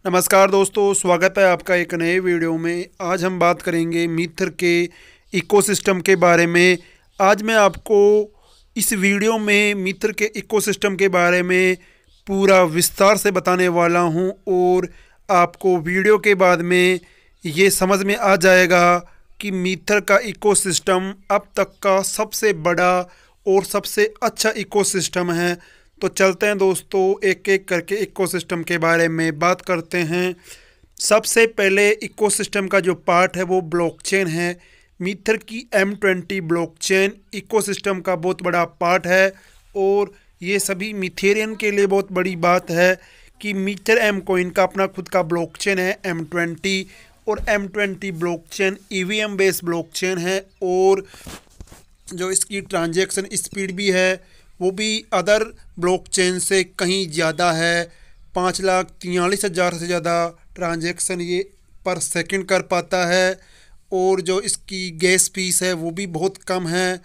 नमस्कार दोस्तों, स्वागत है आपका एक नए वीडियो में। आज हम बात करेंगे मीथर के इकोसिस्टम के बारे में। आज मैं आपको इस वीडियो में मीथर के इकोसिस्टम के बारे में पूरा विस्तार से बताने वाला हूं और आपको वीडियो के बाद में ये समझ में आ जाएगा कि मीथर का इकोसिस्टम अब तक का सबसे बड़ा और सबसे अच्छा इकोसिस्टम है। तो चलते हैं दोस्तों, एक एक करके इकोसिस्टम के बारे में बात करते हैं। सबसे पहले इकोसिस्टम का जो पार्ट है वो ब्लॉकचेन है। मीथर की M20 ब्लॉकचेन इकोसिस्टम का बहुत बड़ा पार्ट है और ये सभी मीथेरियन के लिए बहुत बड़ी बात है कि मीथर एम कॉइन का अपना खुद का ब्लॉकचेन है M20, और M20 blockchain EVM based blockchain है और जो इसकी ट्रांजैक्शन स्पीड भी है वो भी अदर ब्लॉकचेन से कहीं ज़्यादा है। 5,43,000 से ज़्यादा ट्रांजैक्शन ये पर सेकंड कर पाता है और जो इसकी गैस फीस है वो भी बहुत कम है।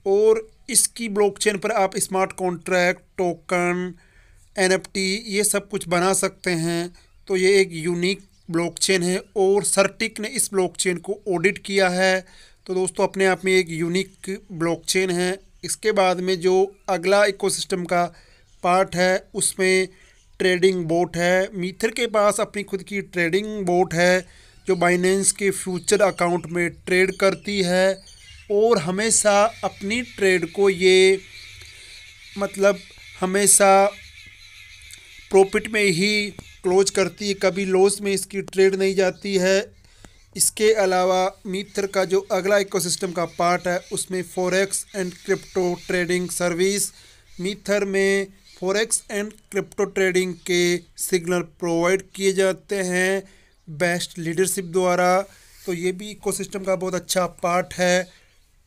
और इसकी ब्लॉकचेन पर आप स्मार्ट कॉन्ट्रैक्ट, टोकन, NFT ये सब कुछ बना सकते हैं। तो ये एक यूनिक ब्लॉकचेन है और सर्टिक ने इस ब्लॉकचेन को ऑडिट किया है। तो दोस्तों अपने आप में एक यूनिक ब्लॉकचेन है। इसके बाद में जो अगला इकोसिस्टम का पार्ट है उसमें ट्रेडिंग बोट है। मीथर के पास अपनी खुद की ट्रेडिंग बोट है जो बाइनेंस के फ्यूचर अकाउंट में ट्रेड करती है और हमेशा अपनी ट्रेड को ये हमेशा प्रॉफिट में ही क्लोज करती है, कभी लॉस में इसकी ट्रेड नहीं जाती है। इसके अलावा मीथर का जो अगला इकोसिस्टम का पार्ट है उसमें forex and crypto trading service. Meether में फॉरेक्स एंड क्रिप्टो ट्रेडिंग के सिग्नल प्रोवाइड किए जाते हैं बेस्ट लीडरशिप द्वारा। तो ये भी इकोसिस्टम का बहुत अच्छा पार्ट है।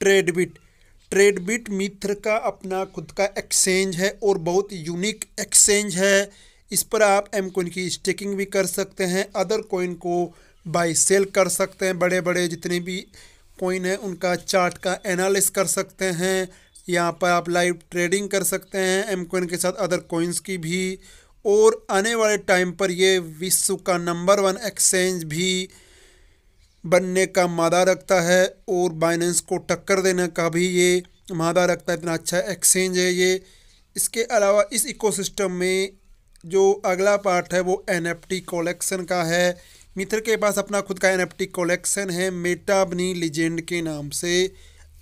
ट्रेडबिट मीथर का अपना खुद का एक्सचेंज है और बहुत यूनिक एक्सचेंज है। इस पर आप एम कॉइन की स्टेकिंग भी कर सकते हैं, अदर कॉइन को बाई सेल कर सकते हैं। बड़े बड़े जितने भी कॉइन हैं उनका चार्ट का एनालिस कर सकते हैं। यहाँ पर आप लाइव ट्रेडिंग कर सकते हैं एम कॉइन के साथ अदर कॉइन्स की भी। और आने वाले टाइम पर ये विश्व का नंबर 1 एक्सचेंज भी बनने का मादा रखता है और बाइनेंस को टक्कर देने का भी ये मादा रखता है। इतना अच्छा एक्सचेंज है ये। इसके अलावा इस इकोसिस्टम में जो अगला पार्ट है वो NFT कलेक्शन का है। मीथर के पास अपना खुद का NFT कलेक्शन है मेटाबनी लीजेंड के नाम से।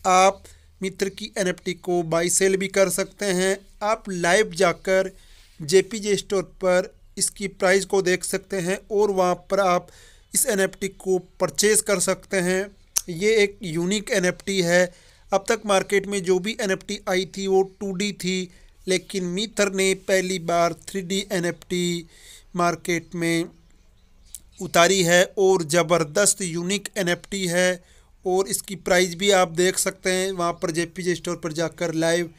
आप मीथर की NFT को बाई सेल भी कर सकते हैं। आप लाइव जाकर JPG स्टोर पर इसकी प्राइस को देख सकते हैं और वहाँ पर आप इस NFT को परचेज़ कर सकते हैं। ये एक यूनिक NFT है। अब तक मार्केट में जो भी NFT आई थी वो 2D थी, लेकिन मीथर ने पहली बार 3D NFT मार्केट में उतारी है और ज़बरदस्त यूनिक NFT है। और इसकी प्राइस भी आप देख सकते हैं वहाँ पर JPG स्टोर पर जाकर लाइव।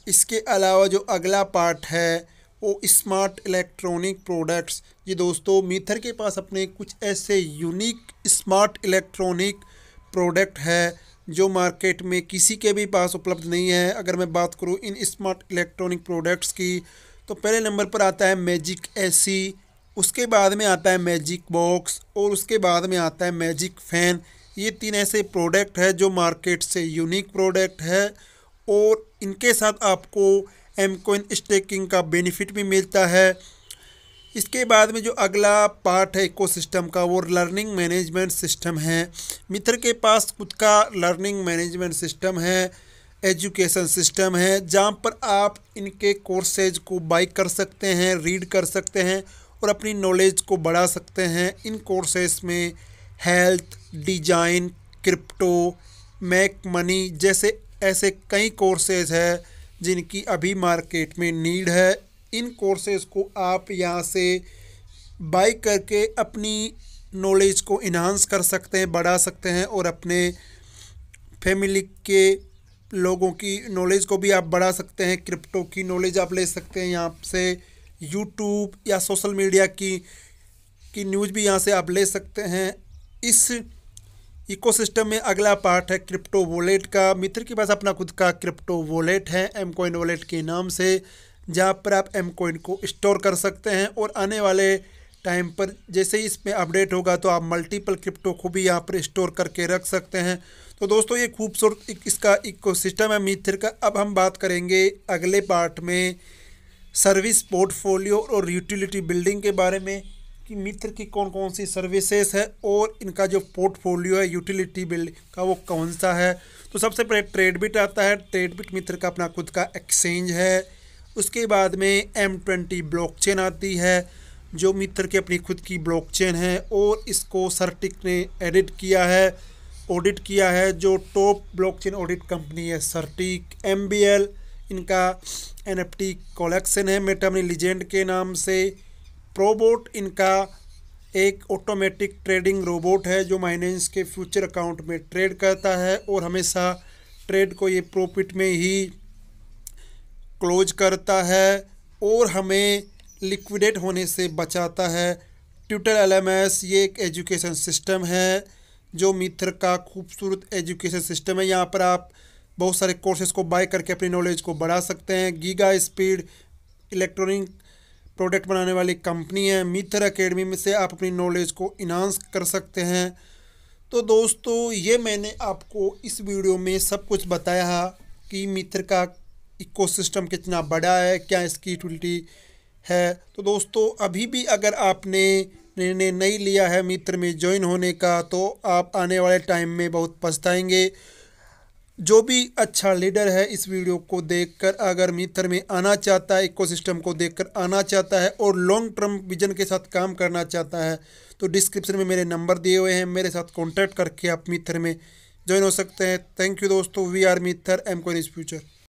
इसके अलावा जो अगला पार्ट है वो स्मार्ट इलेक्ट्रॉनिक प्रोडक्ट्स। ये दोस्तों मीथर के पास अपने कुछ ऐसे यूनिक स्मार्ट इलेक्ट्रॉनिक प्रोडक्ट है जो मार्केट में किसी के भी पास उपलब्ध नहीं है। अगर मैं बात करूँ इन स्मार्ट इलेक्ट्रॉनिक प्रोडक्ट्स की तो पहले नंबर पर आता है मैजिक AC, उसके बाद में आता है मैजिक बॉक्स और उसके बाद में आता है मैजिक फ़ैन। ये 3 ऐसे प्रोडक्ट है जो मार्केट से यूनिक प्रोडक्ट है और इनके साथ आपको एम कॉइन स्टेकिंग का बेनिफिट भी मिलता है। इसके बाद में जो अगला पार्ट है इकोसिस्टम का वो लर्निंग मैनेजमेंट सिस्टम है। मीथर के पास खुद का लर्निंग मैनेजमेंट सिस्टम है, एजुकेशन सिस्टम है, जहाँ पर आप इनके कोर्सेज को बाई कर सकते हैं, रीड कर सकते हैं और अपनी नॉलेज को बढ़ा सकते हैं। इन कोर्सेज में health, design, crypto, make money जैसे ऐसे कई कोर्सेज है जिनकी अभी मार्केट में नीड है। इन कोर्सेज को आप यहाँ से बाई करके अपनी नॉलेज को इन्हांस कर सकते हैं, बढ़ा सकते हैं और अपने फैमिली के लोगों की नॉलेज को भी आप बढ़ा सकते हैं। क्रिप्टो की नॉलेज आप ले सकते हैं यहाँ से। यूट्यूब या सोशल मीडिया की न्यूज़ भी यहाँ से आप ले सकते हैं। इस इकोसिस्टम में अगला पार्ट है क्रिप्टो वॉलेट का। मीथर के पास अपना खुद का क्रिप्टो वॉलेट है एम कॉइन वॉलेट के नाम से, जहाँ पर आप एम कॉइन को स्टोर कर सकते हैं और आने वाले टाइम पर जैसे ही इसमें अपडेट होगा तो आप मल्टीपल क्रिप्टो को भी यहाँ पर स्टोर करके रख सकते हैं। तो दोस्तों ये खूबसूरत इसका इकोसिस्टम है मीथर का। अब हम बात करेंगे अगले पार्ट में सर्विस पोर्टफोलियो और यूटिलिटी बिल्डिंग के बारे में कि मीथर की कौन कौन सी सर्विसेज है और इनका जो पोर्टफोलियो है यूटिलिटी बिल्डिंग का वो कौन सा है। तो सबसे पहले ट्रेडबिट आता है। ट्रेडबिट मीथर का अपना खुद का एक्सचेंज है। उसके बाद में M20 ब्लॉकचेन आती है जो मीथर की अपनी खुद की ब्लॉकचेन है और इसको सर्टिक ने ऑडिट किया है जो टॉप ब्लॉकचेन ऑडिट कंपनी है सर्टिक। MBL इनका NFT कलेक्शन है मेटामनी लीजेंड के नाम से। प्रोबोट इनका एक ऑटोमेटिक ट्रेडिंग रोबोट है जो माइनेंस के फ्यूचर अकाउंट में ट्रेड करता है और हमेशा ट्रेड को ये प्रॉफिट में ही क्लोज करता है और हमें लिक्विडेट होने से बचाता है। ट्यूटर LMS ये एक एजुकेशन सिस्टम है जो मीथर का खूबसूरत एजुकेशन सिस्टम है। यहाँ पर आप बहुत सारे कोर्सेज को बाय करके अपनी नॉलेज को बढ़ा सकते हैं। गीगा स्पीड इलेक्ट्रॉनिक प्रोडक्ट बनाने वाली कंपनी है। मीथर एकेडमी में से आप अपनी नॉलेज को इन्हांस कर सकते हैं। तो दोस्तों ये मैंने आपको इस वीडियो में सब कुछ बताया कि मीथर का इकोसिस्टम कितना बड़ा है, क्या इसकी यूटिलिटी है। तो दोस्तों अभी भी अगर आपने निर्णय नहीं लिया है मीथर में ज्वाइन होने का तो आप आने वाले टाइम में बहुत पछताएंगे। जो भी अच्छा लीडर है इस वीडियो को देखकर अगर मीथर में आना चाहता है, इकोसिस्टम को देखकर आना चाहता है और लॉन्ग टर्म विजन के साथ काम करना चाहता है तो डिस्क्रिप्शन में मेरे नंबर दिए हुए हैं, मेरे साथ कॉन्टैक्ट करके आप मीथर में ज्वाइन हो सकते हैं। थैंक यू दोस्तों। We are Meether, M coin is future।